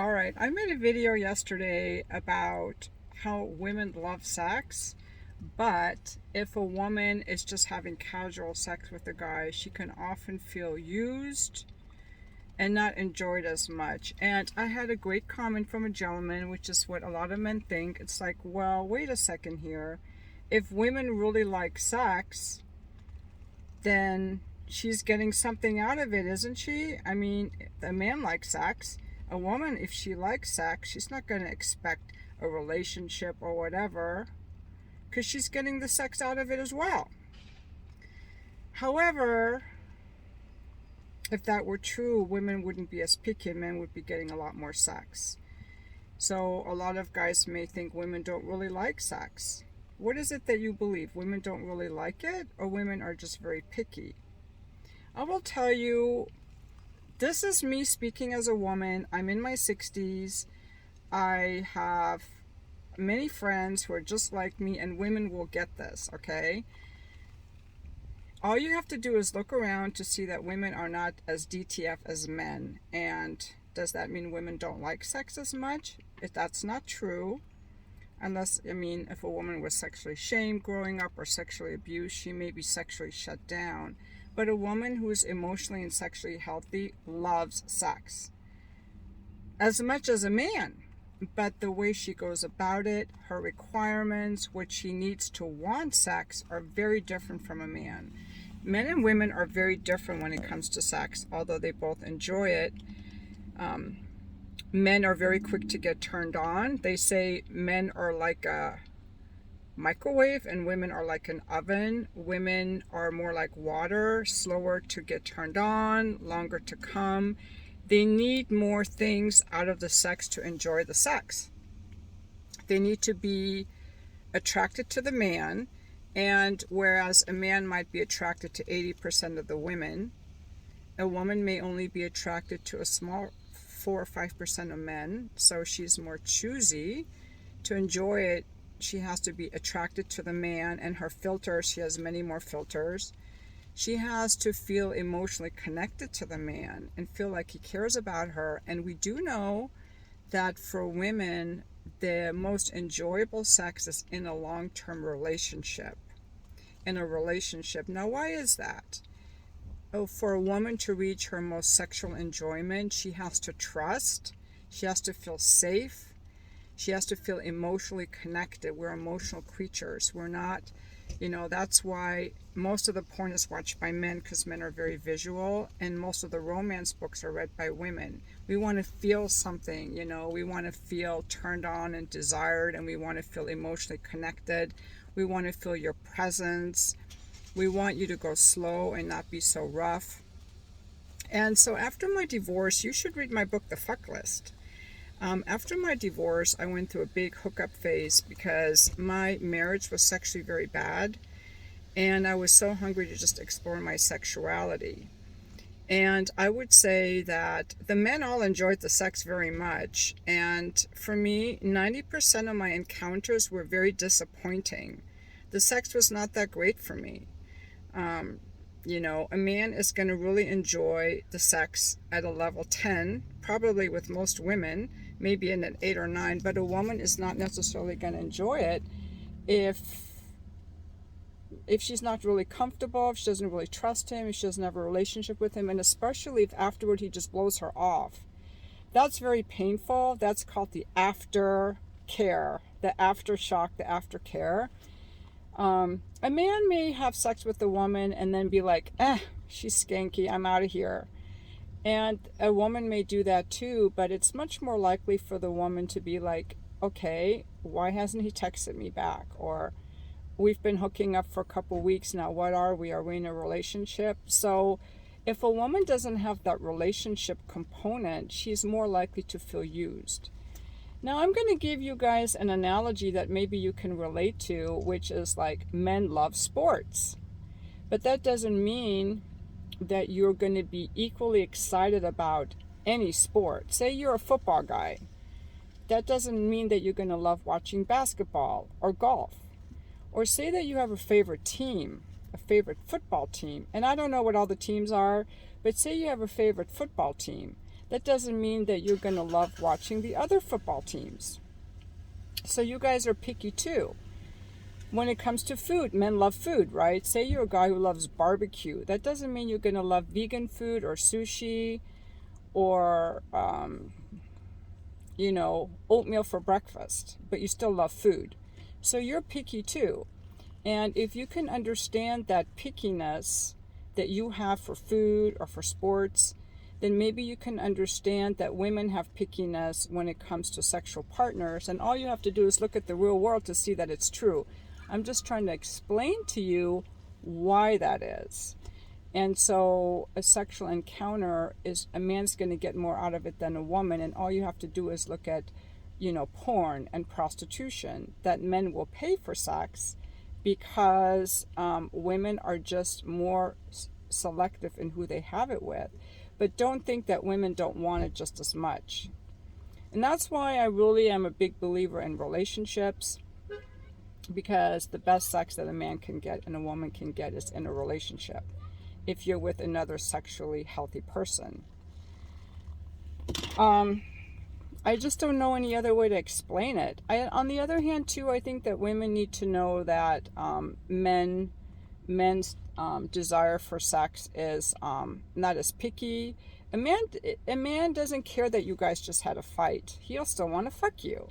All right, I made a video yesterday about how women love sex, but if a woman is just having casual sex with a guy, she can often feel used and not enjoyed as much. And I had a great comment from a gentleman, which is what a lot of men think. It's like, well, wait a second here. If women really like sex, then she's getting something out of it, isn't she? I mean, a man likes sex. A woman, if she likes sex, she's not going to expect a relationship or whatever because she's getting the sex out of it as well. However, if that were true, women wouldn't be as picky and men would be getting a lot more sex. So a lot of guys may think women don't really like sex. What is it that you believe? Women don't really like it, or women are just very picky? I will tell you, this is me speaking as a woman. I'm in my 60s. I have many friends who are just like me, and women will get this, okay? All you have to do is look around to see that women are not as DTF as men. And does that mean women don't like sex as much? If that's not true, unless, if a woman was sexually shamed growing up or sexually abused, she may be sexually shut down. But a woman who is emotionally and sexually healthy loves sex as much as a man. But the way she goes about it, her requirements, what she needs to want sex are very different from a man. Men and women are very different when it comes to sex, although they both enjoy it. Men are very quick to get turned on. They say men are like a microwave and women are like an oven. Women are more like water, slower to get turned on, longer to come. They need more things out of the sex to enjoy the sex. They need to be attracted to the man, and whereas a man might be attracted to 80% of the women, a woman may only be attracted to a small 4 or 5% of men. So she's more choosy. To enjoy it, she has to be attracted to the man, and her filters, she has many more filters. She has to feel emotionally connected to the man and feel like he cares about her. And we do know that for women, the most enjoyable sex is in a long-term relationship. Now, why is that? Oh, for a woman to reach her most sexual enjoyment, she has to trust. She has to feel safe. She has to feel emotionally connected. We're emotional creatures. We're not, that's why most of the porn is watched by men, because men are very visual, and most of the romance books are read by women. We want to feel something, we want to feel turned on and desired, and we want to feel emotionally connected. We want to feel your presence. We want you to go slow and not be so rough. And so after my divorce, you should read my book, The Fuck List. After my divorce, I went through a big hookup phase because my marriage was sexually very bad, and I was so hungry to just explore my sexuality. And I would say that the men all enjoyed the sex very much, and for me, 90% of my encounters were very disappointing. The sex was not that great for me. A man is going to really enjoy the sex at a level 10, probably with most women, maybe in an 8 or 9, but a woman is not necessarily going to enjoy it if she's not really comfortable, if she doesn't really trust him, if she doesn't have a relationship with him, and especially if afterward he just blows her off. That's very painful. That's called the aftercare, the aftershock, the aftercare. A man may have sex with a woman and then be like, she's skanky, I'm out of here. And a woman may do that too, but it's much more likely for the woman to be like, okay, why hasn't he texted me back? Or we've been hooking up for a couple weeks now. What are we? Are we in a relationship? So if a woman doesn't have that relationship component, she's more likely to feel used. Now, I'm going to give you guys an analogy that maybe you can relate to, which is like men love sports. But that doesn't mean that you're going to be equally excited about any sport. Say you're a football guy. That doesn't mean that you're going to love watching basketball or golf. Or say that you have a favorite team, a favorite football team. And I don't know what all the teams are, but say you have a favorite football team. that doesn't mean that you're going to love watching the other football teams. So you guys are picky too. When it comes to food, men love food, right? Say you're a guy who loves barbecue. That doesn't mean you're going to love vegan food or sushi or, oatmeal for breakfast, but you still love food. So you're picky too. And if you can understand that pickiness that you have for food or for sports, then maybe you can understand that women have pickiness when it comes to sexual partners. And all you have to do is look at the real world to see that it's true. I'm just trying to explain to you why that is. And so a sexual encounter is, a man's going to get more out of it than a woman. And all you have to do is look at, porn and prostitution, that men will pay for sex because women are just more selective in who they have it with. But don't think that women don't want it just as much. And that's why I really am a big believer in relationships, because the best sex that a man can get and a woman can get is in a relationship, if you're with another sexually healthy person. I just don't know any other way to explain it. On the other hand, too, I think that women need to know that men's desire for sex is not as picky. A man doesn't care that you guys just had a fight. He'll still want to fuck you.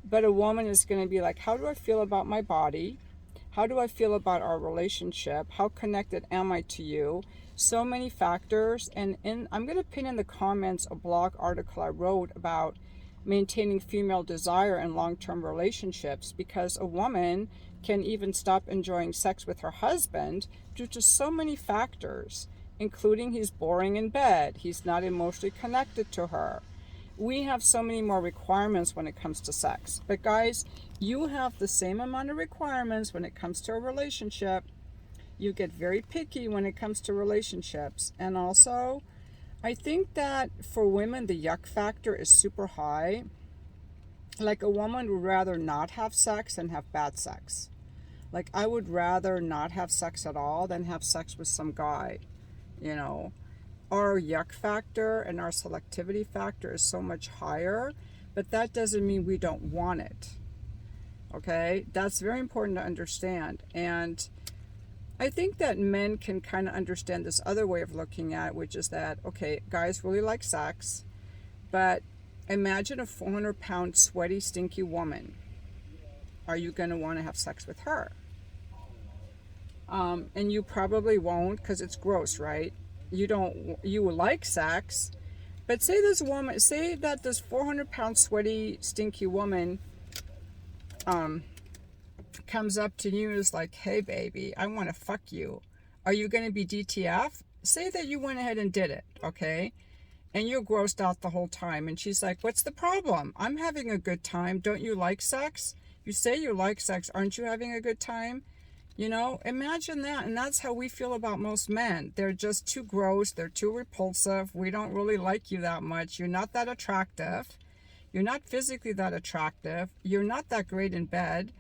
But a woman is going to be like, how do I feel about my body? How do I feel about our relationship? How connected am I to you? So many factors. And I'm going to pin in the comments a blog article I wrote about maintaining female desire in long-term relationships, because a woman can even stop enjoying sex with her husband due to so many factors, including he's boring in bed, he's not emotionally connected to her. We have so many more requirements when it comes to sex. But guys, you have the same amount of requirements when it comes to a relationship. You get very picky when it comes to relationships. And also, I think that for women, the yuck factor is super high. Like, a woman would rather not have sex than have bad sex. Like, I would rather not have sex at all than have sex with some guy, Our yuck factor and our selectivity factor is so much higher, but that doesn't mean we don't want it. Okay? That's very important to understand. And I think that men can kind of understand this other way of looking at it, which is that, okay, guys really like sex, but imagine a 400-pound, sweaty, stinky woman. Are you going to want to have sex with her? And you probably won't, because it's gross, right? You like sex, but say that this 400-pound, sweaty, stinky woman comes up to you and is like, hey baby, I want to fuck you. Are you going to be DTF? Say that you went ahead and did it, okay? And you're grossed out the whole time. And she's like, what's the problem? I'm having a good time. Don't you like sex? You say you like sex. Aren't you having a good time? Imagine that. And that's how we feel about most men. They're just too gross. They're too repulsive. We don't really like you that much. You're not that attractive. You're not physically that attractive. You're not that great in bed.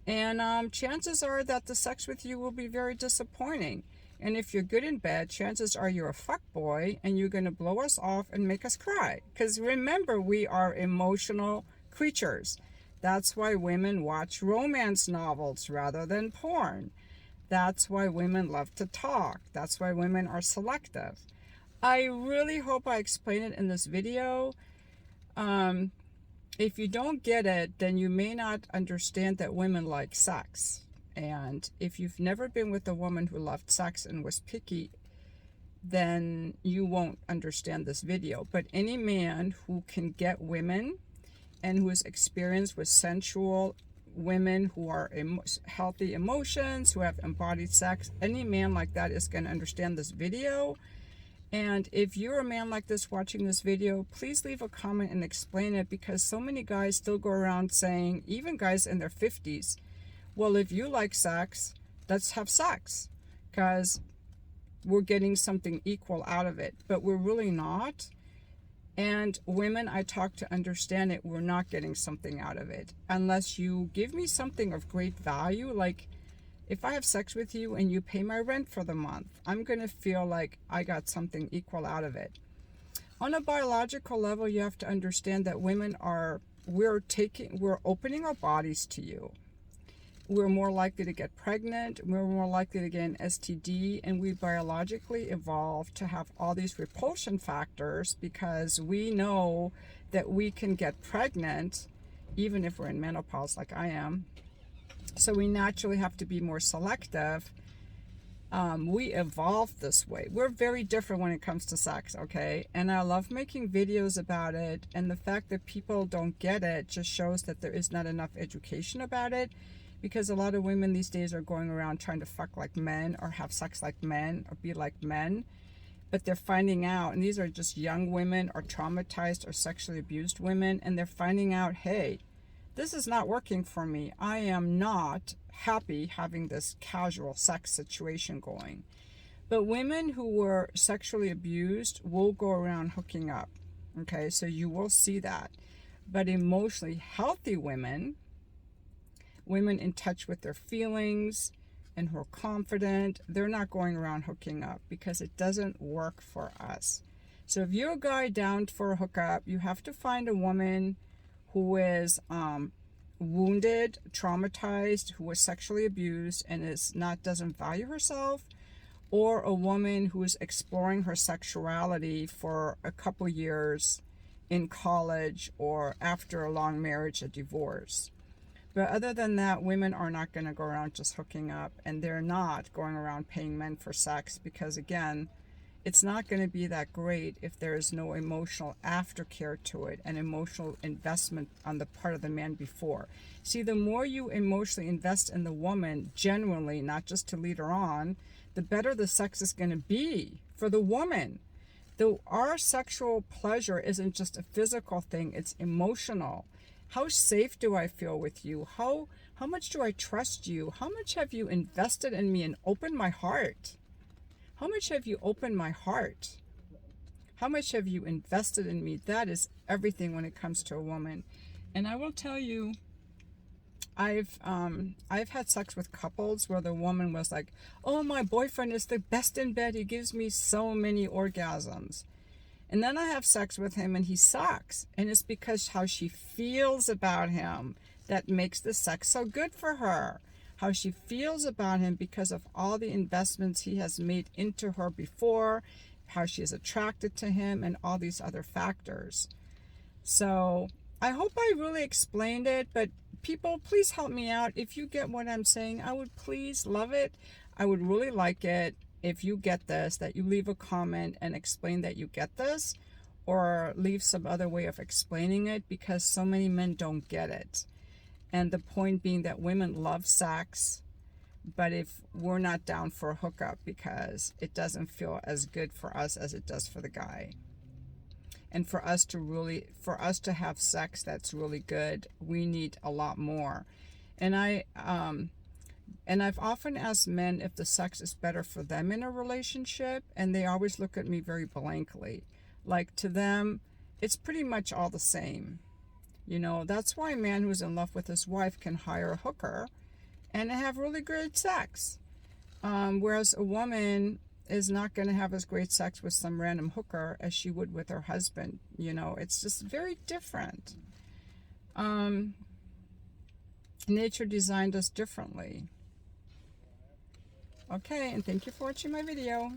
And chances are that the sex with you will be very disappointing. And if you're good in bed, chances are you're a fuckboy and you're going to blow us off and make us cry. Because remember, we are emotional creatures. That's why women watch romance novels rather than porn. That's why women love to talk. That's why women are selective. I really hope I explain it in this video. If you don't get it, then you may not understand that women like sex. And if you've never been with a woman who loved sex and was picky, then you won't understand this video. But any man who can get women and who is experienced with sensual women who are healthy emotions, who have embodied sex, any man like that is going to understand this video. And if you're a man like this watching this video, please leave a comment and explain it, because so many guys still go around saying, even guys in their 50s, well, if you like sex, let's have sex, because we're getting something equal out of it. But we're really not. And women I talk to understand it, we're not getting something out of it. Unless you give me something of great value, like if I have sex with you and you pay my rent for the month, I'm going to feel like I got something equal out of it. On a biological level, you have to understand that women are, we're opening our bodies to you. We're more likely to get pregnant, we're more likely to get an STD, and we biologically evolved to have all these repulsion factors because we know that we can get pregnant even if we're in menopause like I am. So we naturally have to be more selective. We evolved this way. We're very different when it comes to sex, okay? And I love making videos about it, and the fact that people don't get it just shows that there is not enough education about it, because a lot of women these days are going around trying to fuck like men or have sex like men or be like men, but they're finding out, and these are just young women or traumatized or sexually abused women, and they're finding out, hey, this is not working for me. I am not happy having this casual sex situation going. But women who were sexually abused will go around hooking up. Okay, so you will see that. But emotionally healthy women, women in touch with their feelings and who are confident, they're not going around hooking up because it doesn't work for us. So if you're a guy down for a hookup, you have to find a woman who is wounded, traumatized, who was sexually abused and doesn't value herself, or a woman who is exploring her sexuality for a couple years in college or after a long marriage, a divorce. But other than that, women are not going to go around just hooking up, and they're not going around paying men for sex because, again, it's not going to be that great if there is no emotional aftercare to it and emotional investment on the part of the man before. See, the more you emotionally invest in the woman, genuinely, not just to lead her on, the better the sex is going to be for the woman. Though our sexual pleasure isn't just a physical thing, it's emotional. How safe do I feel with you? How much do I trust you? How much have you invested in me and opened my heart? How much have you opened my heart? How much have you invested in me? That is everything when it comes to a woman. And I will tell you, I've had sex with couples where the woman was like, oh, my boyfriend is the best in bed. He gives me so many orgasms. And then I have sex with him and he sucks. And it's because how she feels about him that makes the sex so good for her. How she feels about him because of all the investments he has made into her before, how she is attracted to him, and all these other factors. So I hope I really explained it, but people, please help me out. If you get what I'm saying, I would please love it. I would really like it if you get this, that you leave a comment and explain that you get this, or leave some other way of explaining it, because so many men don't get it. And the point being that women love sex, but if we're not down for a hookup because it doesn't feel as good for us as it does for the guy. And for us to have sex that's really good, we need a lot more. And I've often asked men if the sex is better for them in a relationship, and they always look at me very blankly. Like, to them, it's pretty much all the same. You know, that's why a man who's in love with his wife can hire a hooker and have really great sex. Whereas a woman is not going to have as great sex with some random hooker as she would with her husband. You know, it's just very different. Nature designed us differently. Okay, and thank you for watching my video.